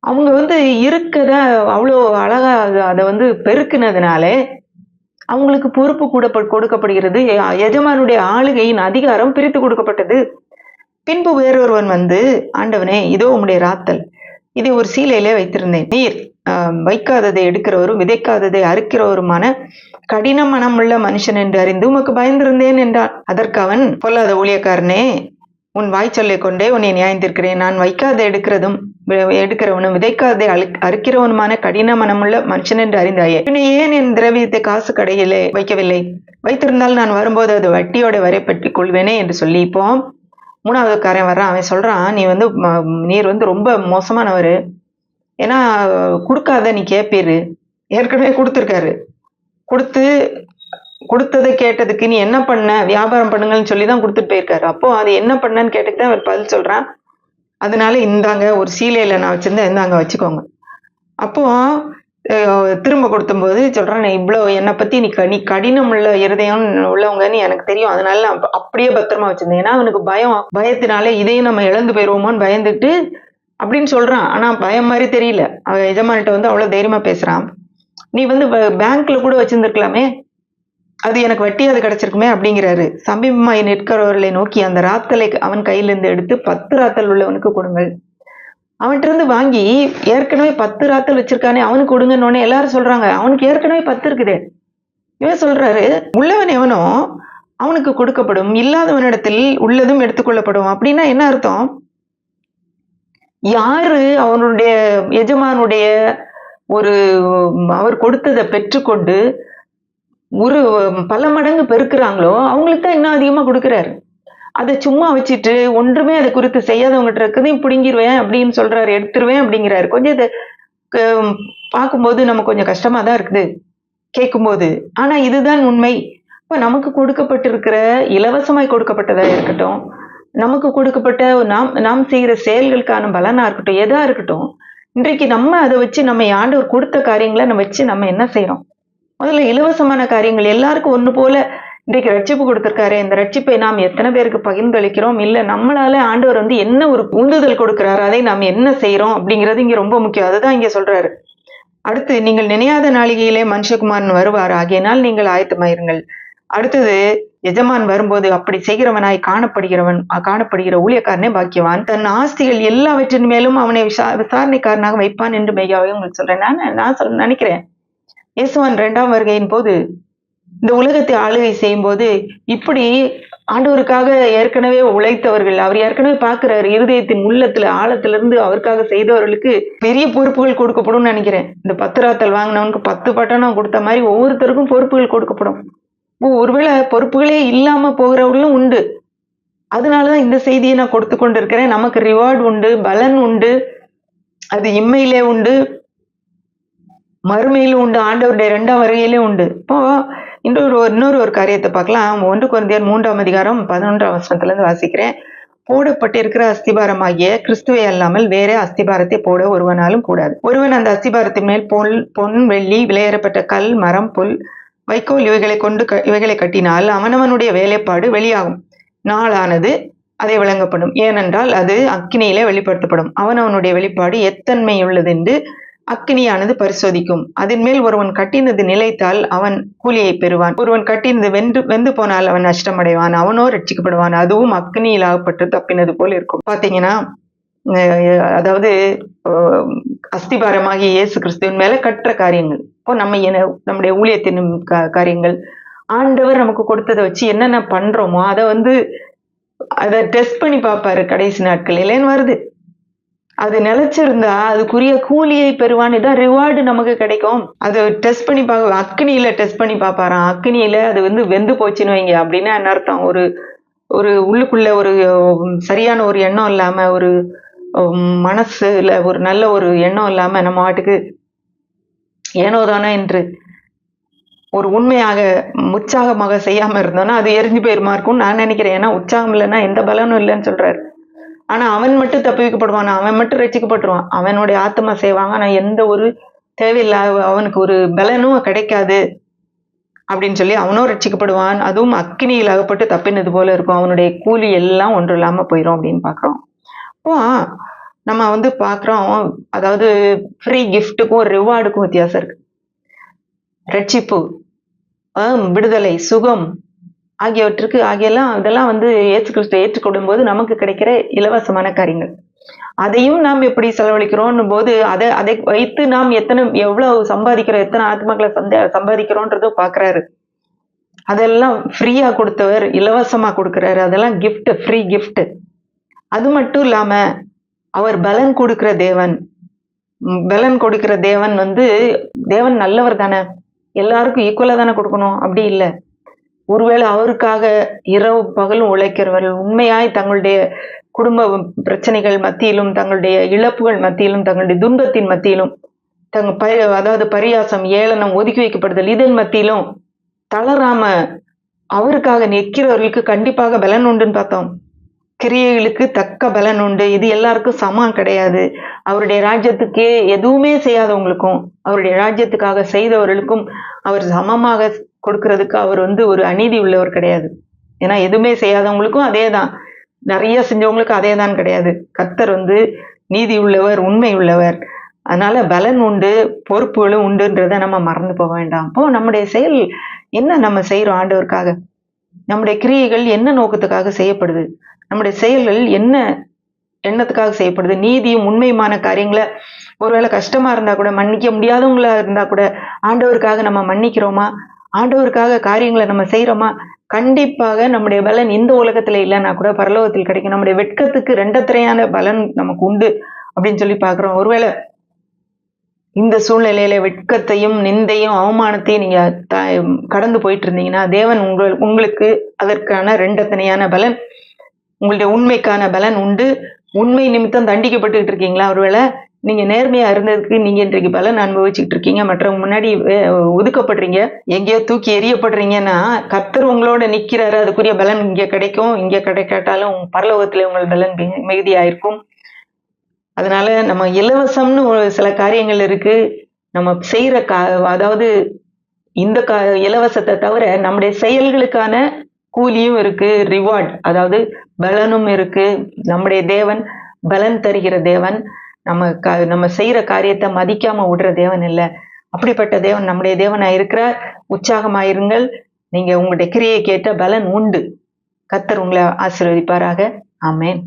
அவங்க வந்து இருக்கத அவ்வளோ அழகா அதை வந்து பெருக்குனதுனாலே அவங்களுக்கு பொறுப்பு கூட கொடுக்கப்படுகிறது. எஜமானுடைய ஆளுகையின் அதிகாரம் பிரித்து கொடுக்கப்பட்டது. பின்பு வேறொருவன் வந்து, ஆண்டவனே இதோ உம்முடைய ராத்தல், இதை ஒரு சீலையிலே வைத்திருந்தேன். நீர் வைக்காததை எடுக்கிறவரும் விதைக்காததை அறுக்கிறவருமான கடின மனமுள்ள மனுஷன் என்று அறிந்து உமக்கு பயந்திருந்தேன் என்றான். அதற்கு அவன், பொல்லாத ஊழியக்காரனே, உன் வாய்ச்சொல்லை கொண்டே உன்னை நியாயந்திருக்கிறேன். நான் வைக்காத எடுக்கிறவனும் விதைக்காததை அறுக்கிறவனுமான கடின மனமுள்ள மனுஷன் என்று அறிந்தாயே. ஏன் என் திரவியத்தை காசு கடையிலே வைக்கவில்லை? வைத்திருந்தால் நான் வரும்போது அது வட்டியோட வரைப்பற்றி கொள்வேனே என்று சொல்லி, இப்போ 3வது காரன் வர்றான். அவன் சொல்றான், நீர் வந்து ரொம்ப மோசமானவர். ஏன்னா கொடுக்காத நீ கேட்பீரு. ஏற்கனவே கொடுத்துருக்காரு. கொடுத்ததை கேட்டதுக்கு நீ என்ன பண்ண, வியாபாரம் பண்ணுங்கன்னு சொல்லி தான் கொடுத்துட்டு போயிருக்காரு. அப்போ அது என்ன பண்ணன்னு கேட்டுட்டு அவர் பதில் சொல்றான். அதனால இந்தாங்க ஒரு சீலையில நான் வச்சிருந்தேன், இந்தாங்க வச்சுக்கோங்க. அப்போ திரும்ப கொடுத்தும்போது சொல்றான், இவ்வளவு என்னை பத்தி நீ கடினம் உள்ள இருதயம் உள்ளவங்கன்னு எனக்கு தெரியும், அதனால நான் அப்படியே பத்திரமா வச்சிருந்தேன். ஏன்னா அவனுக்கு பயத்தினால இதையும் நம்ம இழந்து போயிருவோமோன்னு பயந்துட்டு அப்படின்னு சொல்றான். ஆனா பயம் மாதிரி தெரியல. அவன் எஜமானிட்ட வந்து அவ்வளவு தைரியமா பேசுறான். நீ வந்து பேங்க்ல கூட வச்சிருந்திருக்கலாமே, அது எனக்கு வட்டியாவது கிடைச்சிருக்குமே அப்படிங்கிறாரு. சமீபமாய் நிற்கிறவர்களை நோக்கி அந்த ராத்தலை அவன் கையிலிருந்து எடுத்து 10 ராத்தல் உள்ளவனுக்கு கொடுங்கள். அவன்கிட்ட இருந்து வாங்கி ஏற்கனவே 10 ராத்தல் வச்சிருக்கானே அவனுக்கு கொடுங்கன்னு எல்லாரும் சொல்றாங்க. அவனுக்கு ஏற்கனவே 10 இருக்குதே. இவன் சொல்றாரு, உள்ளவன் எவனோ அவனுக்கு கொடுக்கப்படும், இல்லாதவனிடத்தில் உள்ளதும் எடுத்துக்கொள்ளப்படும். அப்படின்னா என்ன அர்த்தம்? யாரு அவனுடைய எஜமானுடைய அவர் கொடுத்ததை பெற்றுக்கொண்டு ஒரு பல மடங்கு பெருக்குறாங்களோ அவங்களுக்கு தான் இன்னும் அதிகமா கொடுக்குறாரு. அதை சும்மா வச்சுட்டு ஒன்றுமே அதை குறித்து செய்யாதவங்ககிட்ட இருக்கிறதையும் பிடுங்கிருவேன் அப்படின்னு சொல்றாரு, எடுத்துருவேன் அப்படிங்கிறாரு. கொஞ்சம் இதை பார்க்கும்போது நமக்கு கொஞ்சம் கஷ்டமா தான் இருக்குது கேட்கும்போது. ஆனா இதுதான் உண்மை. இப்ப நமக்கு கொடுக்கப்பட்டிருக்கிற இலவசமாய் கொடுக்கப்பட்டதா இருக்கட்டும், நமக்கு கொடுக்கப்பட்ட நாம் செய்கிற செயல்களுக்கான பலனா இருக்கட்டும், எதா இருக்கட்டும், இன்றைக்கு நம்ம அதை வச்சு நம்ம ஆண்டவர் கொடுத்த காரியங்களை நம்ம வச்சு நம்ம என்ன செய்யறோம்? முதல்ல இலவசமான காரியங்கள் எல்லாருக்கும் ஒண்ணு போல இன்றைக்கு ரட்சிப்பு கொடுத்திருக்காரு. இந்த ரட்சிப்பை நாம் எத்தனை பேருக்கு பகிர்ந்தளிக்கிறோம்? இல்ல நம்மளால ஆண்டவர் வந்து என்ன ஒரு உந்துதல் கொடுக்கிறாரு, அதை நாம் என்ன செய்யறோம் அப்படிங்கிறது இங்க ரொம்ப முக்கியம். அதுதான் இங்க சொல்றாரு. அடுத்து, நீங்கள் நினையாத நாளிகையிலே மனுஷகுமாரன் வருவார், ஆகையினால் நீங்கள் ஆயத்தமாயிருங்கள். அடுத்தது, எஜமான் வரும்போது அப்படி செய்கிறவனாய் காணப்படுகிற ஊழியக்காரனே பாக்கியவான். தன் ஆஸ்திகள் எல்லாவற்றின் மேலும் அவனை விசாரணைக்காரனாக வைப்பான் என்று மெய்யாவே உங்களுக்கு சொல்றேன். நான் நினைக்கிறேன், இயேசுவான் 2ஆம் வருகையின் போது இந்த உலகத்தை ஆளுகை செய்யும் போது இப்படி ஆண்டவருக்காக ஏற்கனவே உழைத்தவர்கள், அவர் ஏற்கனவே பார்க்கிறாரு இருதயத்தின் உள்ளத்துல ஆழத்திலிருந்து அவருக்காக செய்தவர்களுக்கு பெரிய பொறுப்புகள் கொடுக்கப்படும் நினைக்கிறேன். இந்த 10 ராத்தல் வாங்கினவனுக்கு 10 பட்டணம் கொடுத்த மாதிரி ஒவ்வொருத்தருக்கும் பொறுப்புகள் கொடுக்கப்படும். ஒருவேளை பொறுப்புகளே இல்லாம போகிறவர்களும் உண்டு. அதனாலதான் இந்த செய்தியை நான் கொடுத்து கொண்டு இருக்கிறேன். நமக்கு ரிவார்டு உண்டு, பலன் உண்டு, அது இம்மையிலே உண்டு, மறுமையிலும் உண்டு, ஆண்டவருடைய 2ஆம் வருகையிலே உண்டு. இப்போ இன்னொரு காரியத்தை பார்க்கலாம். 1 கொரிந்தியர் 3ஆம் அதிகாரம் 11ஆம் வசனத்துல இருந்து வாசிக்கிறேன். போடப்பட்டிருக்கிற அஸ்திபாரமாகிய கிறிஸ்துவை அல்லாமல் வேற அஸ்திபாரத்தை போட ஒருவனாலும் கூடாது. ஒருவன் அந்த அஸ்திபாரத்தின் மேல் பொன் வெள்ளி விலையேறப்பட்ட கல் மரம் புல் வைக்கோல் இவைகளை கட்டினால் அவனவனுடைய வேலைப்பாடு வெளியாகும். நாளானது அதை விளங்கப்படும். ஏனென்றால் அது அக்கினியிலே வெளிப்படுத்தப்படும். அவனவனுடைய வெளிப்பாடு எத்தன்மையுள்ளது என்று அக்கினியானது பரிசோதிக்கும். அதன் மேல் ஒருவன் கட்டினது நிலைத்தால் அவன் கூலியை பெறுவான். ஒருவன் கட்டினது வெந்து போனால் அவன் நஷ்டமடைவான், அவனோ ரட்சிக்கப்படுவான். அதுவும் அக்கினியில் ஆகப்பட்டு தப்பினது போல இருக்கும். பாத்தீங்கன்னா, அதாவது அஸ்திபாரமாகிய இயேசு கிறிஸ்துவின் மேல கற்ற காரியங்கள். இப்போ நம்முடைய ஊழியத்தின் காரியங்கள், ஆண்டவர் நமக்கு கொடுத்ததை வச்சு என்னென்ன பண்றோமோ அதை டெஸ்ட் பண்ணி பார்ப்பாரு கடைசி நாட்கள். இல்லைன்னு வருது, அது நிலைச்சிருந்தா அதுக்குரிய கூலியை பெறுவான். இதான் ரிவார்டு நமக்கு கிடைக்கும். அதை டெஸ்ட் பண்ணி அக்னியில டெஸ்ட் பண்ணி பார்ப்பாராம். அக்னியில அது வெந்து போச்சுன்னு வைங்க. அப்படின்னா என்ன அர்த்தம்? ஒரு உள்ளுக்குள்ள ஒரு சரியான ஒரு எண்ணம் இல்லாம, ஒரு மனசுல ஒரு நல்ல ஒரு எண்ணம் இல்லாம நம்ம வாட்டுக்கு ஏனோதானோ என்று ஒரு உண்மையாக உற்சாகமாக செய்யாம இருந்தோம்னா அது எரிஞ்சு போயிருமா இருக்கும்னு நான் நினைக்கிறேன். ஏன்னா உற்சாகம் இல்லைன்னா எந்த பலனும் இல்லைன்னு சொல்றாரு. ஆனா அவன் மட்டும் தப்புவிக்கப்படுவான், அவன் மட்டும் ரட்சிக்கப்பட்டுருவான், அவனுடைய ஆத்மா செய்வாங்க. ஆனா எந்த ஒரு தேவையில்லாத அவனுக்கு ஒரு பலனும் கிடைக்காது அப்படின்னு சொல்லி அவனும் ரட்சிக்கப்படுவான். அதுவும் அக்கினியில் அகப்பட்டு தப்பினது போல இருக்கும். அவனுடைய கூலி எல்லாம் ஒன்றும் இல்லாம போயிடும் அப்படின்னு பாக்குறோம். இப்போ நம்ம பாக்குறோம், அதாவது ஃப்ரீ கிஃப்ட்டுக்கும் ரிவார்டுக்கும் வித்தியாசம் இருக்கு. ரட்சிப்பு, விடுதலை, சுகம் ஆகியவற்றுக்கு இதெல்லாம் இயேசு கிறிஸ்துவை ஏற்றுக்கொள்ளும் போது நமக்கு கிடைக்கிற இலவசமான காரியங்கள். அதையும் நாம் எப்படி செலவழிக்கிறோம் போது அதை வைத்து நாம் எவ்வளவு சம்பாதிக்கிறோம், எத்தனை ஆத்மாக்களை சம்பாதிக்கிறோன்றதும் பாக்குறாரு. அதெல்லாம் ஃப்ரீயா கொடுத்தவர் இலவசமா கொடுக்கிறாரு. அதெல்லாம் கிஃப்ட், ஃப்ரீ கிஃப்ட். அது மட்டும் இல்லாம அவர் பலன் கொடுக்கிற தேவன். பலன் கொடுக்கிற தேவன் தேவன் நல்லவர் தானே, எல்லாருக்கும் ஈக்குவலா தானே கொடுக்கணும், அப்படி இல்லை. ஒருவேளை அவருக்காக இரவு பகலும் உழைக்கிறவர்கள் உண்மையாய் தங்களுடைய குடும்ப பிரச்சனைகள் மத்தியிலும், தங்களுடைய இழப்புகள் மத்தியிலும், தங்களுடைய துன்பத்தின் மத்தியிலும், அதாவது பரியாசம், ஏளனம், ஒதுக்கி வைக்கப்படுதல் இதன் மத்தியிலும் தளராம அவருக்காக நிற்கிறவர்களுக்கு கண்டிப்பாக பலன் உண்டுன்னு பார்த்தோம். கிரியைகளுக்கு தக்க பலன் உண்டு. இது எல்லாருக்கும் சமம் கிடையாது. அவருடைய ராஜ்யத்துக்கே எதுவுமே செய்யாதவங்களுக்கும் அவருடைய ராஜ்யத்துக்காக செய்தவர்களுக்கும் அவர் சமமாக கொடுக்கறதுக்கு அவர் ஒரு அநீதி உள்ளவர் கிடையாது. ஏன்னா எதுவுமே செய்யாதவங்களுக்கும் அதே தான், நிறைய செஞ்சவங்களுக்கு அதே தான் கிடையாது. கர்த்தர் நீதி உள்ளவர், உண்மை உள்ளவர். அதனால பலன் உண்டு, பொறுப்புகளும் உண்டுன்றதை நம்ம மறந்து போக வேண்டாம். இப்போ நம்முடைய செயல் என்ன, நம்ம செய்யறோம் ஆண்டவருக்காக, நம்முடைய கிரியைகள் என்ன நோக்கத்துக்காக செய்யப்படுது, நம்முடைய செயல்கள் என்ன எண்ணத்துக்காக செய்யப்படுது, நீதியும் உண்மையுமான காரியங்களை ஒருவேளை கஷ்டமா இருந்தா கூட, மன்னிக்க முடியாதவங்களா இருந்தா கூட ஆண்டவருக்காக நம்ம மன்னிக்கிறோமா, ஆண்டவருக்காக காரியங்களை நம்ம செய்யறோமா, கண்டிப்பாக நம்முடைய பலன் இந்த உலகத்துல இல்லைன்னா கூட பரலோகத்தில் கிடைக்கும். நம்முடைய வெட்கத்துக்கு ரெண்டத்திரையான பலன் நமக்கு உண்டு அப்படின்னு சொல்லி பாக்குறோம். ஒருவேளை இந்த சூழ்நிலையில வெட்கத்தையும் நிந்தையும் அவமானத்தையும் நீங்க கடந்து போயிட்டு இருந்தீங்கன்னா தேவன் உங்களுக்கு அதற்கான ரெண்டத்தனையான பலன், உங்களுடைய உண்மைக்கான பலன் உண்டு. உண்மை நிமித்தம் தண்டிக்கப்பட்டுக்கிட்டு இருக்கீங்களா, ஒருவேளை நீங்க நேர்மையா இருந்ததுக்கு நீங்க இன்றைக்கு பலன் அனுபவிச்சுட்டு இருக்கீங்க, மற்றவங்க முன்னாடி ஒதுக்கப்படுறீங்க, எங்கேயோ தூக்கி எறியப்படுறீங்கன்னா கர்த்தர் உங்களோட நிக்கிறாரு, அதுக்குரிய பலன் இங்க கிடைக்கும். இங்க கிடைக்காட்டாலும் பரலோகத்துல உங்கள் பலன் மிகுதியாயிருக்கும். அதனால நம்ம இலவசம்னு சில காரியங்கள் இருக்கு. நம்ம செய்யற அதாவது இந்த இலவசத்தை தவிர நம்முடைய செயல்களுக்கான கூலியும் இருக்கு, ரிவார்ட், அதாவது பலனும் இருக்கு. நம்முடைய தேவன் பலன் தருகிற தேவன். நம்ம செய்யற காரியத்தை மதிக்காம விடுற தேவன் இல்லை. அப்படிப்பட்ட தேவன் நம்முடைய தேவனா இருக்கிறார். உற்சாகமாயிருங்கள். நீங்க உங்களுடைய கிரியை கேட்ட பலன் உண்டு. கர்த்தர் உங்களை ஆசீர்வதிப்பாராக. ஆமென்.